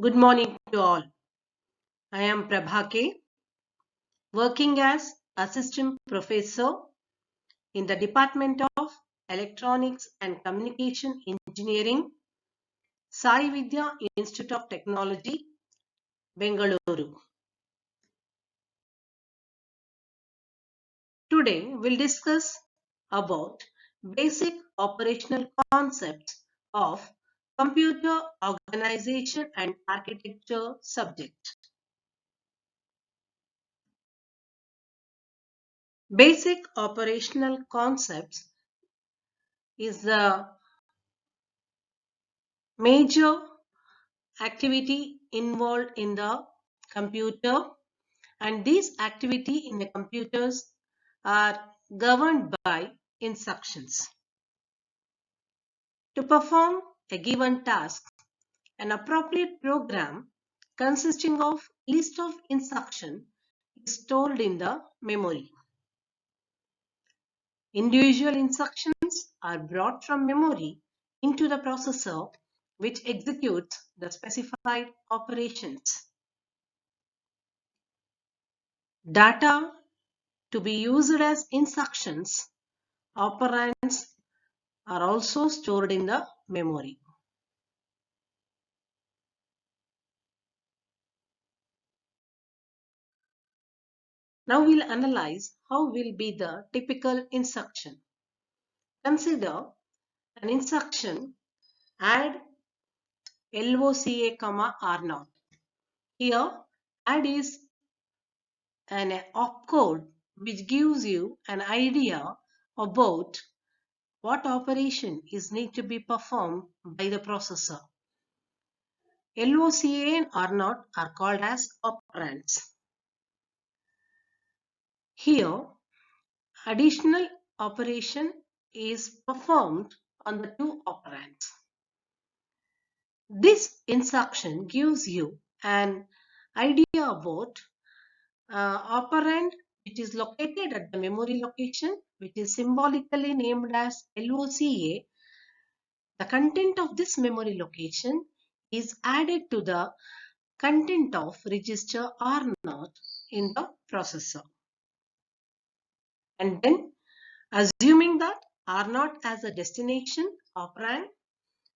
Good morning to all. I am Prabhake, working as Assistant Professor in the Department of Electronics and Communication Engineering, Sai Vidya Institute of Technology, Bengaluru. Today we'll discuss about basic operational concepts of computer organization and architecture subject. Basic operational concepts is the major activity involved in the computer, and these activity in the computers are governed by instructions. To perform a given task, an appropriate program consisting of list of instructions is stored in the memory. Individual instructions are brought from memory into the processor, which executes the specified operations. Data to be used as instructions, operands are also stored in the memory. Now we'll analyze how will be the typical instruction. Consider an instruction add LOCA, R0. Here add is an opcode which gives you an idea about what operation is need to be performed by the processor. LOCA and R0 are called as operands. Here, additional operation is performed on the two operands. This instruction gives you an idea about operand which is located at the memory location, which is symbolically named as LOCA. The content of this memory location is added to the content of register R0 in the processor. And then, assuming that R0 as a destination operand,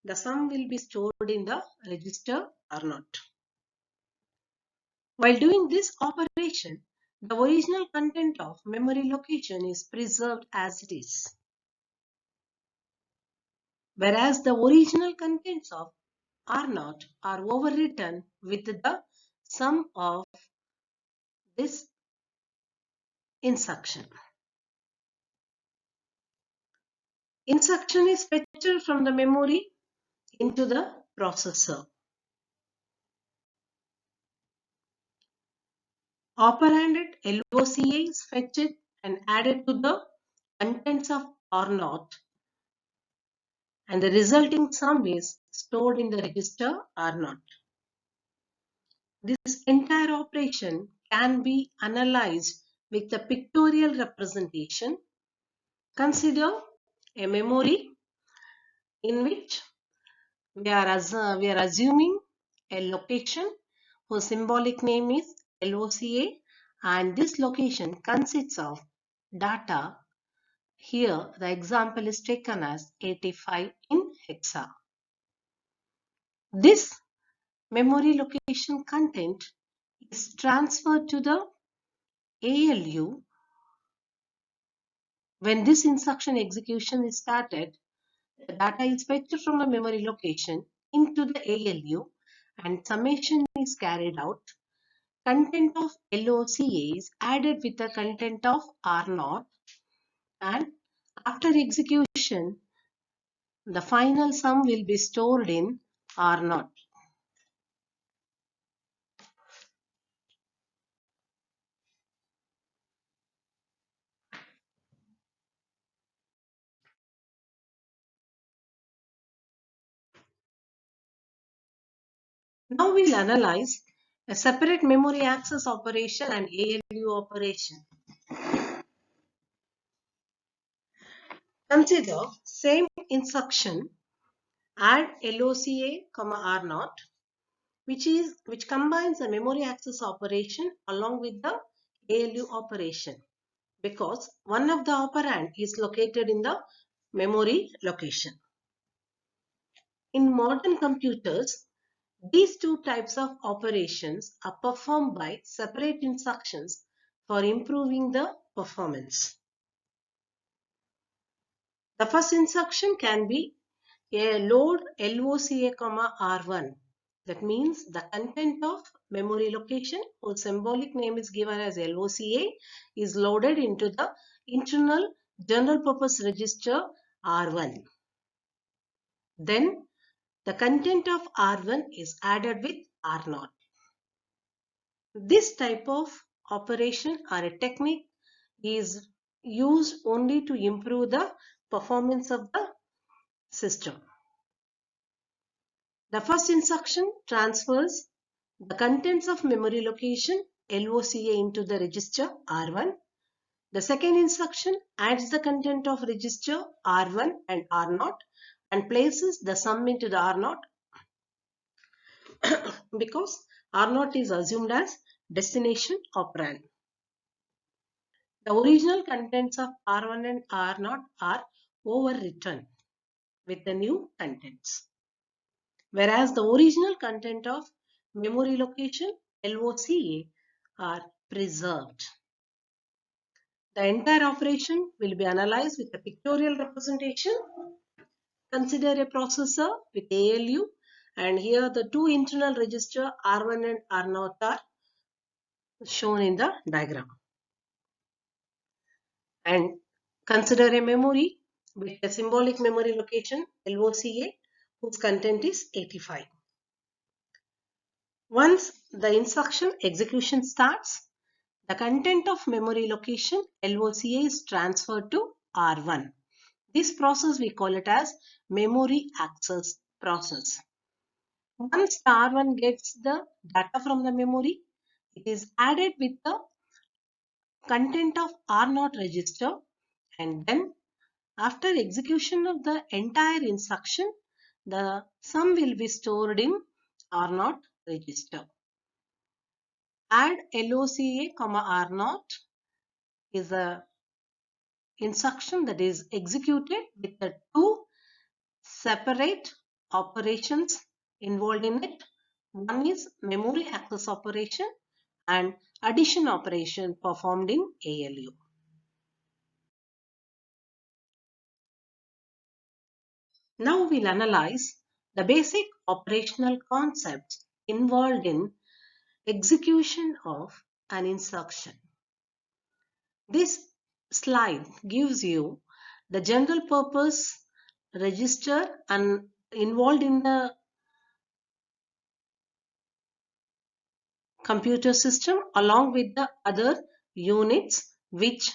the sum will be stored in the register R0. While doing this operation, the original content of memory location is preserved as it is. Whereas the original contents of R0 are overwritten with the sum of this instruction. Instruction is fetched from the memory into the processor. Operand LOCA is fetched and added to the contents of R0, and the resulting sum is stored in the register R0. This entire operation can be analyzed with a pictorial representation. Consider a memory in which we are assuming a location whose symbolic name is LOCA, and this location consists of data. Here the example is taken as 85 in hexa. This memory location content is transferred to the ALU. When this instruction execution is started, the data is fetched from the memory location into the ALU and summation is carried out. Content of LOCA is added with the content of R0, and after execution, the final sum will be stored in R0. Now we'll analyze a separate memory access operation and ALU operation. Consider same instruction add LOCA, R0. which combines the memory access operation along with the ALU operation, because one of the operand is located in the memory location. In modern computers, these two types of operations are performed by separate instructions for improving the performance. The first instruction can be a load LOCA, R1. That means the content of memory location, whose symbolic name is given as LOCA, is loaded into the internal general purpose register R1. Then the content of R1 is added with R0. This type of operation or a technique is used only to improve the performance of the system. The first instruction transfers the contents of memory location LOCA into the register R1. The second instruction adds the content of register R1 and R0 and places the sum into the R0 because R0 is assumed as destination operand. The original contents of R1 and R0 are overwritten with the new contents, whereas the original content of memory location LOCA are preserved. The entire operation will be analyzed with a pictorial representation. Consider a processor with ALU, and here the two internal registers R1 and R0 are shown in the diagram. And consider a memory with a symbolic memory location LOCA whose content is 85. Once the instruction execution starts, the content of memory location LOCA is transferred to R1. This process we call it as memory access process. Once the R1 gets the data from the memory, it is added with the content of R0 register, and then after execution of the entire instruction, the sum will be stored in R0 register. Add LOCA, R0 is a instruction that is executed with the two separate operations involved in it. One is memory access operation and addition operation performed in ALU. Now we'll analyze the basic operational concepts involved in execution of an instruction. This slide gives you the general purpose register and involved in the computer system along with the other units which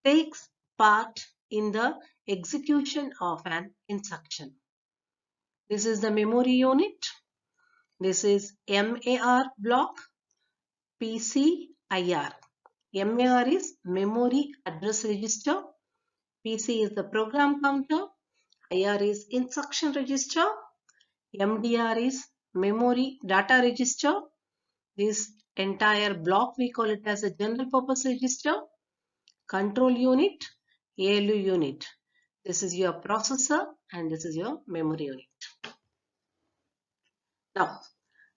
takes part in the execution of an instruction. This is the memory unit. This is MAR block, PCIR. MAR is memory address register. PC is the program counter. IR is instruction register. MDR is memory data register. This entire block we call it as a general purpose register. Control unit, ALU unit. This is your processor and this is your memory unit. Now,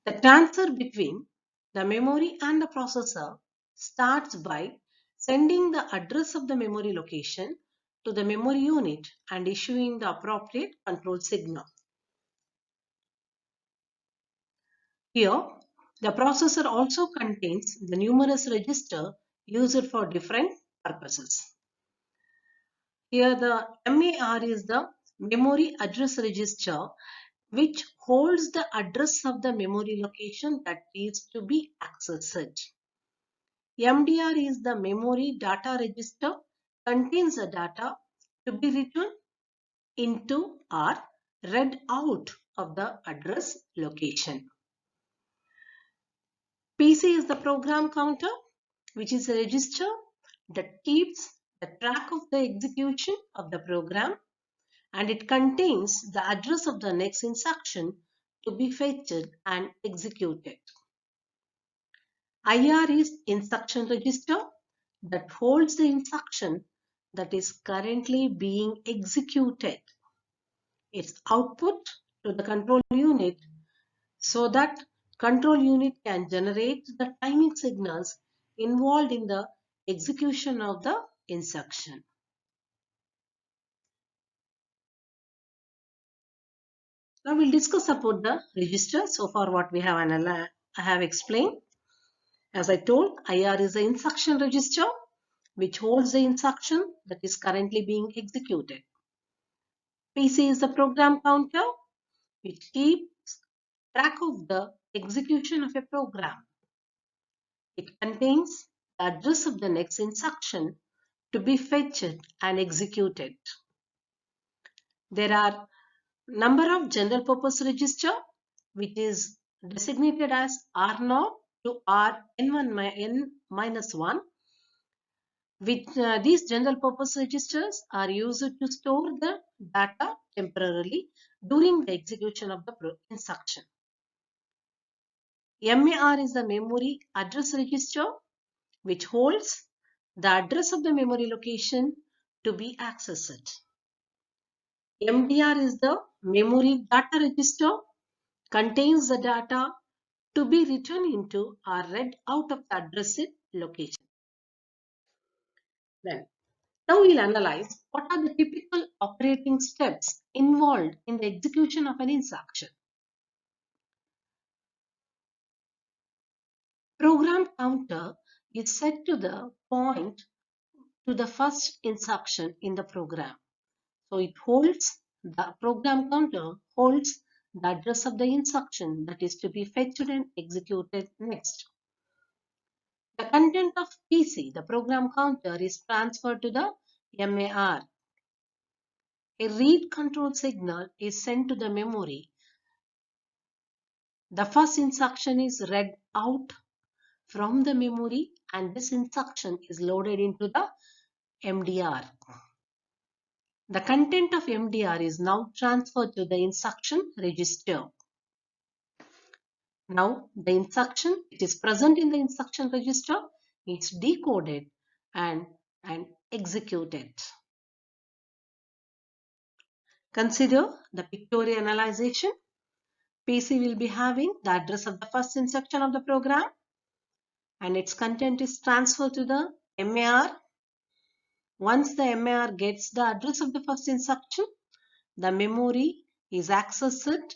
the transfer between the memory and the processor starts by sending the address of the memory location to the memory unit and issuing the appropriate control signal. Here, the processor also contains the numerous registers used for different purposes. Here, the MAR is the memory address register which holds the address of the memory location that needs to be accessed. MDR is the memory data register, contains the data to be written into or read out of the address location. PC is the program counter, which is a register that keeps the track of the execution of the program, and it contains the address of the next instruction to be fetched and executed. IR is instruction register that holds the instruction that is currently being executed. Its output to the control unit so that control unit can generate the timing signals involved in the execution of the instruction. Now we'll discuss about the register. So far what we have I have explained. As I told, IR is the instruction register which holds the instruction that is currently being executed. PC is the program counter which keeps track of the execution of a program. It contains the address of the next instruction to be fetched and executed. There are number of general purpose register which is designated as R0 to Rn-1, which these general purpose registers are used to store the data temporarily during the execution of the instruction. MAR is the memory address register which holds the address of the memory location to be accessed. MDR is the memory data register, contains the data to be written into or read out of the addressed location. Then, now we'll analyze what are the typical operating steps involved in the execution of an instruction. Program counter is set to the point to the first instruction in the program. So it holds, the program counter holds the address of the instruction that is to be fetched and executed next. The content of PC, the program counter, is transferred to the MAR. A read control signal is sent to the memory. The first instruction is read out from the memory and this instruction is loaded into the MDR. The content of MDR is now transferred to the instruction register. Now the instruction, it is present in the instruction register, it's decoded and executed. Consider the pictorial analyzation. PC will be having the address of the first instruction of the program and its content is transferred to the MAR. Once the MAR gets the address of the first instruction, the memory is accessed.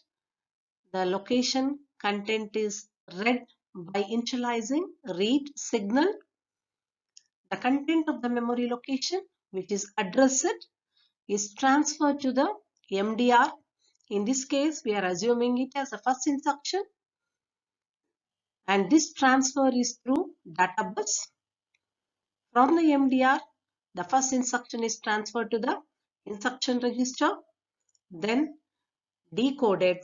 The location content is read by initializing read signal. The content of the memory location which is addressed is transferred to the MDR. In this case, we are assuming it as the first instruction and this transfer is through data bus. From the MDR, the first instruction is transferred to the instruction register, then decoded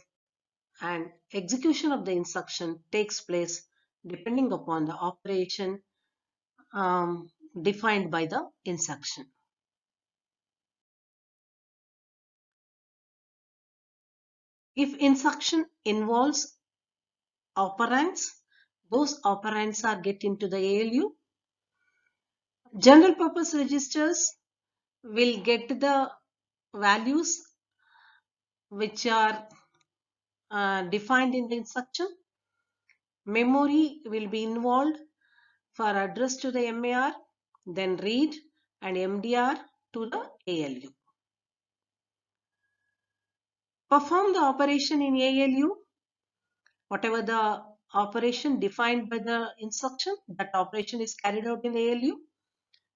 and execution of the instruction takes place depending upon the operation defined by the instruction. If instruction involves operands, those operands are get into the ALU. General purpose registers will get the values which are defined in the instruction. Memory will be involved for address to the MAR, then read and MDR to the ALU. Perform the operation in ALU. Whatever the operation defined by the instruction, that operation is carried out in ALU.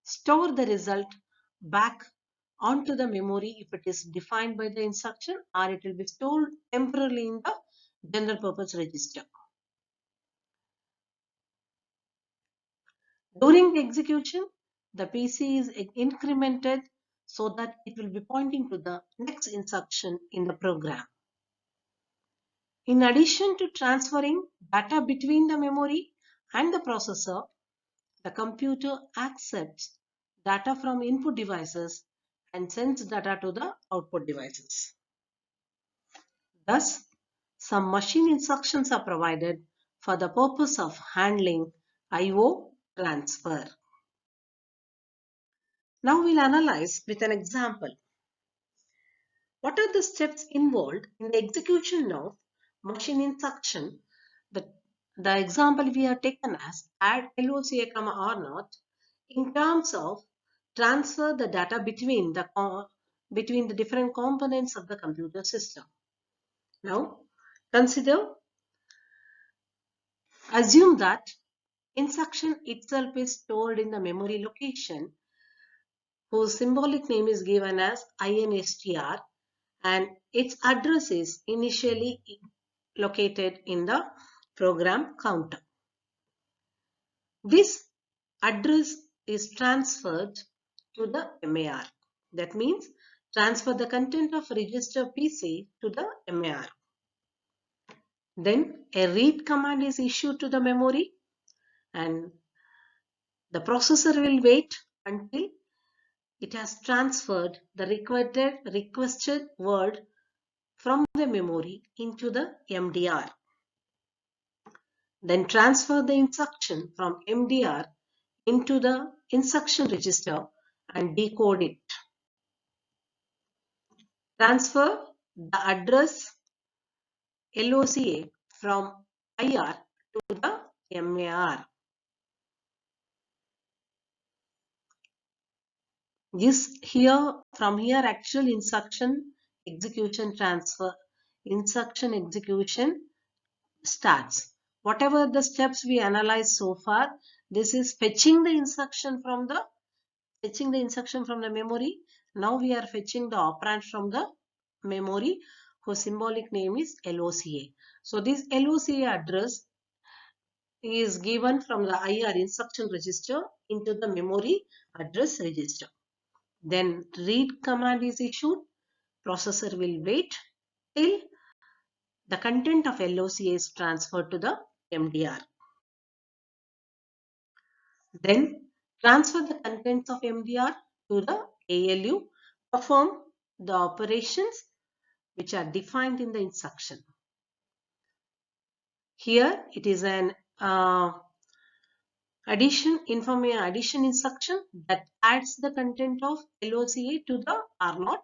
Store the result back onto the memory if it is defined by the instruction, or it will be stored temporarily in the general purpose register. During the execution, the PC is incremented so that it will be pointing to the next instruction in the program. In addition to transferring data between the memory and the processor, the computer accepts data from input devices and sends data to the output devices. Thus, Some machine instructions are provided for the purpose of handling I/O transfer. Now we'll analyze with an example. What are the steps involved in the execution of machine instruction? The example we have taken as add LOCA, R0 in terms of transfer the data between the different components of the computer system. Now, assume that instruction itself is stored in the memory location whose symbolic name is given as INSTR and its address is initially located in the program counter. This address is transferred to the MAR. That means transfer the content of register PC to the MAR. Then a read command is issued to the memory and the processor will wait until it has transferred the requested word from the memory into the MDR. Then transfer the instruction from MDR into the instruction register and decode it. Transfer the address LOCA from IR to the MAR. From here actual instruction execution starts. Whatever the steps we analyzed so far, this is fetching the instruction from the memory. Now we are fetching the operand from the memory whose symbolic name is LOCA. So this LOCA address is given from the IR instruction register into the memory address register. Then read command is issued. Processor will wait till the content of LOCA is transferred to the MDR. Then transfer the contents of MDR to the ALU. Perform the operations which are defined in the instruction. Here it is an addition instruction that adds the content of LOCA to the R0.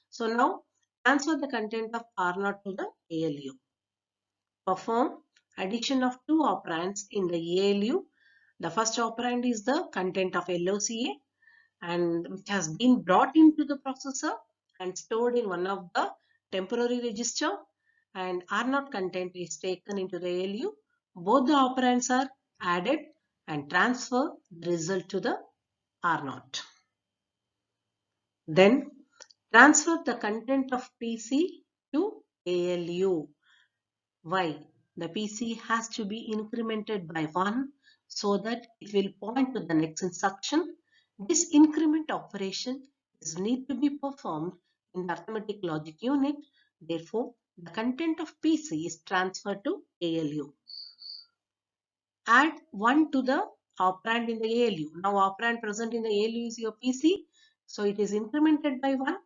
So now transfer the content of R0 to the ALU. Perform addition of two operands in the ALU. The first operand is the content of LOCA and which has been brought into the processor and stored in one of the temporary register, and R0 content is taken into the ALU. Both the operands are added and transfer the result to the R0. Then transfer the content of PC to ALU. Why? The PC has to be incremented by 1 so that it will point to the next instruction. This increment operation is need to be performed in the arithmetic logic unit. Therefore, the content of PC is transferred to ALU. Add 1 to the operand in the ALU. Now operand present in the ALU is your PC. So it is incremented by 1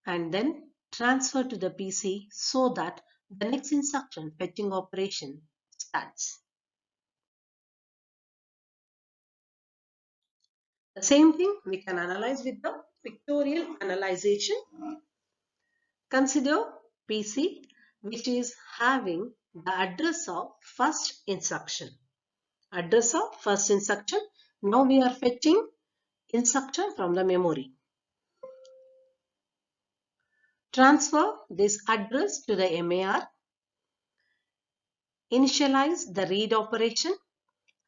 and then transferred to the PC so that the next instruction fetching operation starts. The same thing we can analyze with the pictorial analyzation. Consider PC which is having the address of first instruction. Address of first instruction. Now we are fetching instruction from the memory. Transfer this address to the MAR. Initialize the read operation.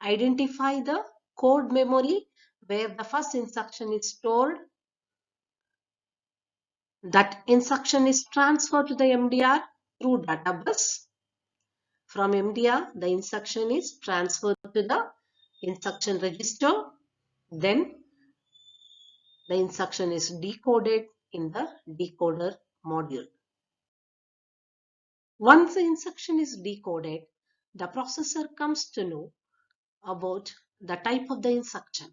Identify the code memory where the first instruction is stored. That instruction is transferred to the MDR through data bus. From MDR, the instruction is transferred to the instruction register. Then the instruction is decoded in the decoder module. Once the instruction is decoded, the processor comes to know about the type of the instruction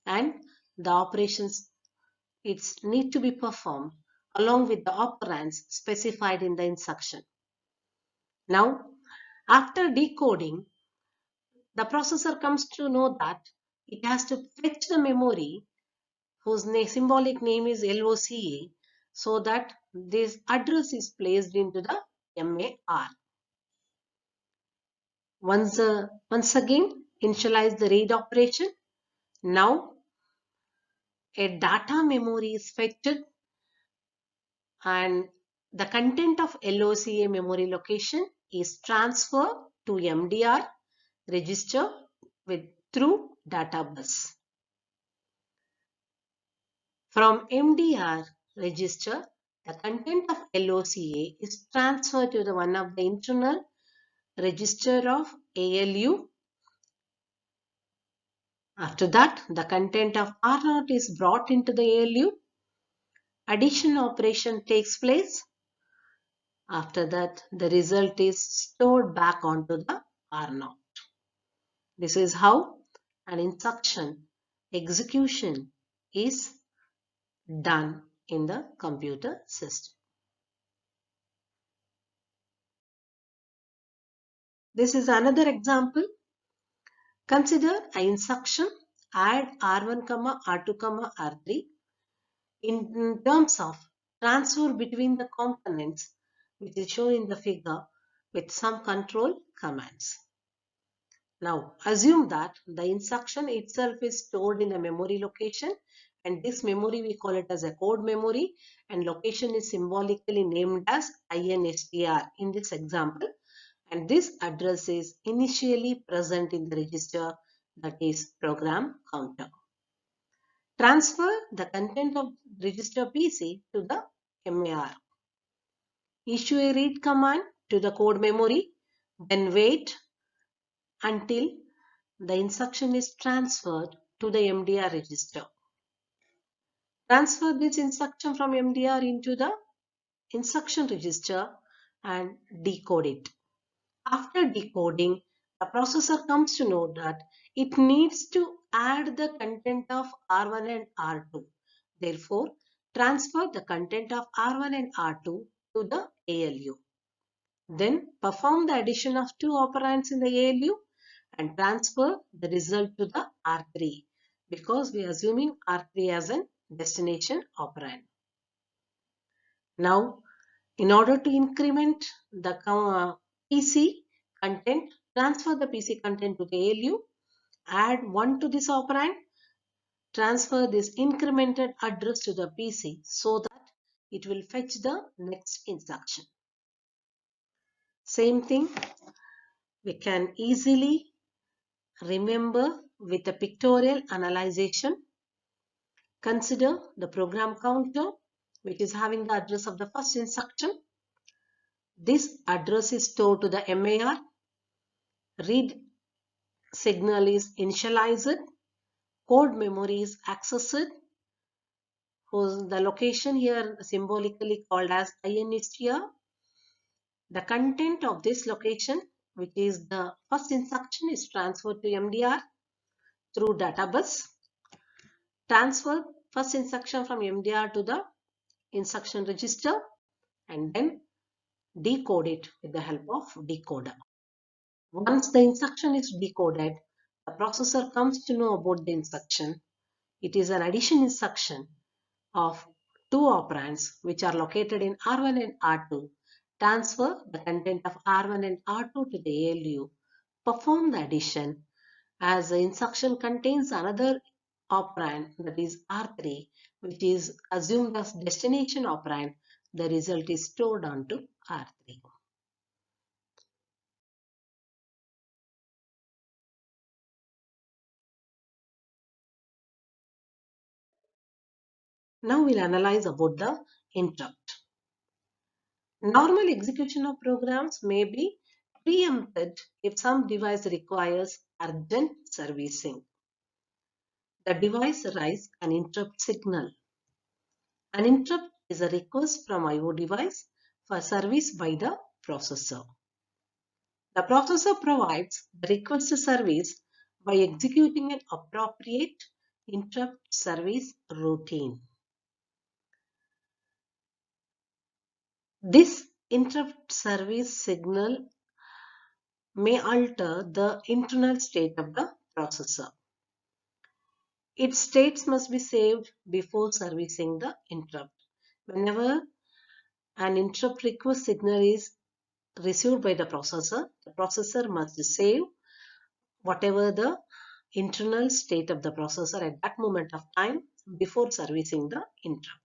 and the operations need to be performed along with the operands specified in the instruction. Now, after decoding, the processor comes to know that it has to fetch the memory whose symbolic name is LOCA, so that this address is placed into the MAR. Once again, initialize the read operation. Now, a data memory is fetched and the content of LOCA memory location is transferred to MDR register through data bus. From MDR register, the content of LOCA is transferred to the one of the internal register of ALU. After that, the content of R0 is brought into the ALU. Addition operation takes place. After that, the result is stored back onto the R0. This is how an instruction execution is done in the computer system. This is another example. Consider an instruction add R1, R2, R3 in terms of transfer between the components, which is shown in the figure with some control commands. Now, assume that the instruction itself is stored in a memory location, and this memory we call it as a code memory, and location is symbolically named as INSTR in this example, and this address is initially present in the register, that is program counter. Transfer the content of register PC to the MAR. Issue a read command to the code memory, then wait until the instruction is transferred to the MDR register. Transfer this instruction from MDR into the instruction register and decode it. After decoding, the processor comes to know that it needs to add the content of R1 and R2. Therefore, transfer the content of R1 and R2 to the ALU. Then perform the addition of two operands in the ALU and transfer the result to the R3, because we are assuming R3 as a destination operand. Now, in order to increment the PC content, transfer the PC content to the ALU, add 1 to this operand, transfer this incremented address to the PC so that it will fetch the next instruction. Same thing we can easily remember with a pictorial analyzation. Consider the program counter, which is having the address of the first instruction. This address is stored to the MAR. Read signal is initialized. Code memory is accessed. The location here symbolically called as INSTR. The content of this location, which is the first instruction, is transferred to MDR through data bus. Transfer first instruction from MDR to the instruction register and then decode it with the help of decoder. Once the instruction is decoded, the processor comes to know about the instruction. It is an addition instruction of two operands which are located in R1 and R2. Transfer the content of R1 and R2 to the ALU. Perform the addition. As the instruction contains another operand, that is R3, which is assumed as destination operand, the result is stored onto R3. Now we'll analyze about the interrupt. Normal execution of programs may be preempted if some device requires urgent servicing. The device raise an interrupt signal. An interrupt is a request from IO device for service by the processor. The processor provides the request service by executing an appropriate interrupt service routine. This interrupt service signal may alter the internal state of the processor. Its states must be saved before servicing the interrupt. Whenever an interrupt request signal is received by the processor must save whatever the internal state of the processor at that moment of time before servicing the interrupt.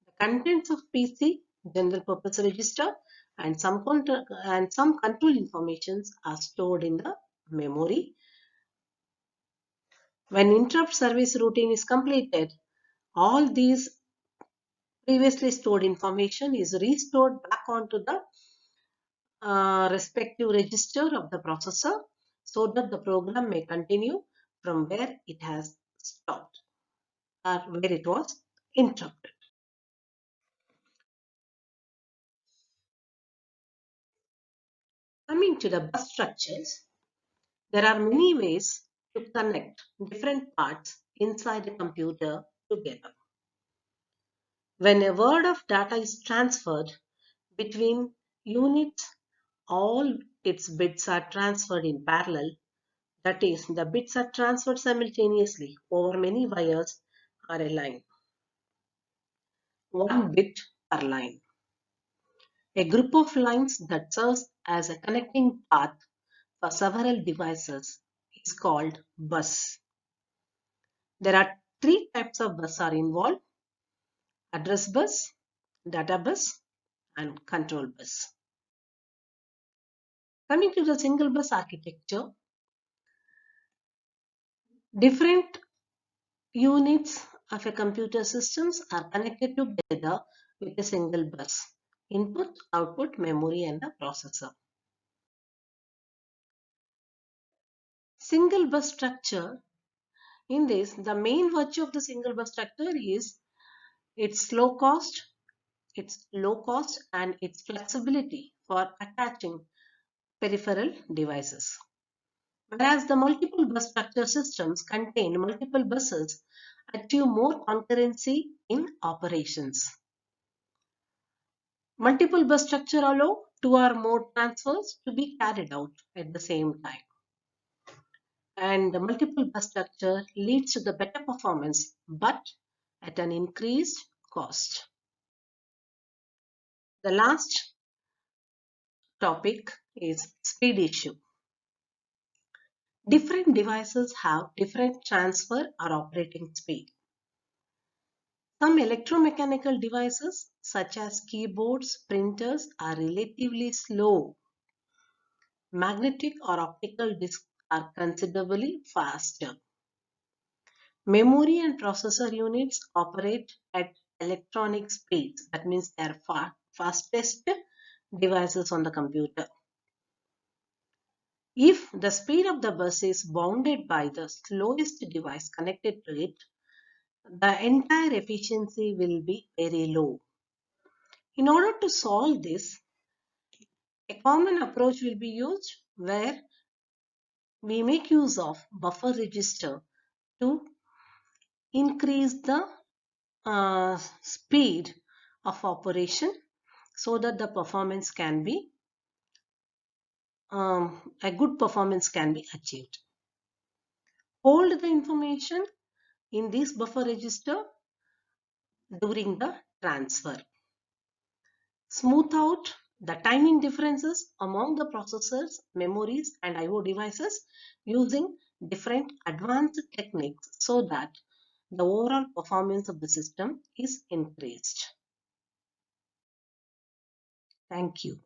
The contents of PC, general purpose register, and some control informations are stored in the memory. When interrupt service routine is completed, all these previously stored information is restored back onto the respective register of the processor so that the program may continue from where it has stopped or where it was interrupted. Coming to the bus structures, there are many ways to connect different parts inside a computer together. When a word of data is transferred between units, all its bits are transferred in parallel. That is, the bits are transferred simultaneously over many wires or a line. One bit per line. A group of lines that serves as a connecting path for several devices is called bus. There are three types of bus are involved: address bus, data bus, and control bus. Coming to the single bus architecture, different units of a computer systems are connected together with a single bus: input, output, memory, and the processor. Single bus structure. In this, the main virtue of the single bus structure is its low cost, and its flexibility for attaching peripheral devices. Whereas the multiple bus structure systems contain multiple buses, achieve more concurrency in operations. Multiple bus structure allow two or more transfers to be carried out at the same time. And the multiple bus structure leads to the better performance, but at an increased cost. The last topic is speed issue. Different devices have different transfer or operating speed. Some electromechanical devices such as keyboards, printers are relatively slow. Magnetic or optical discs are considerably faster. Memory and processor units operate at electronic speeds. That means they are fastest devices on the computer. If the speed of the bus is bounded by the slowest device connected to it, the entire efficiency will be very low. In order to solve this, a common approach will be used where we make use of buffer register to increase the speed of operation so that the performance can be a good performance can be achieved. Hold the information in this buffer register during the transfer. Smooth out the timing differences among the processors, memories, and I/O devices using different advanced techniques so that the overall performance of the system is increased. Thank you.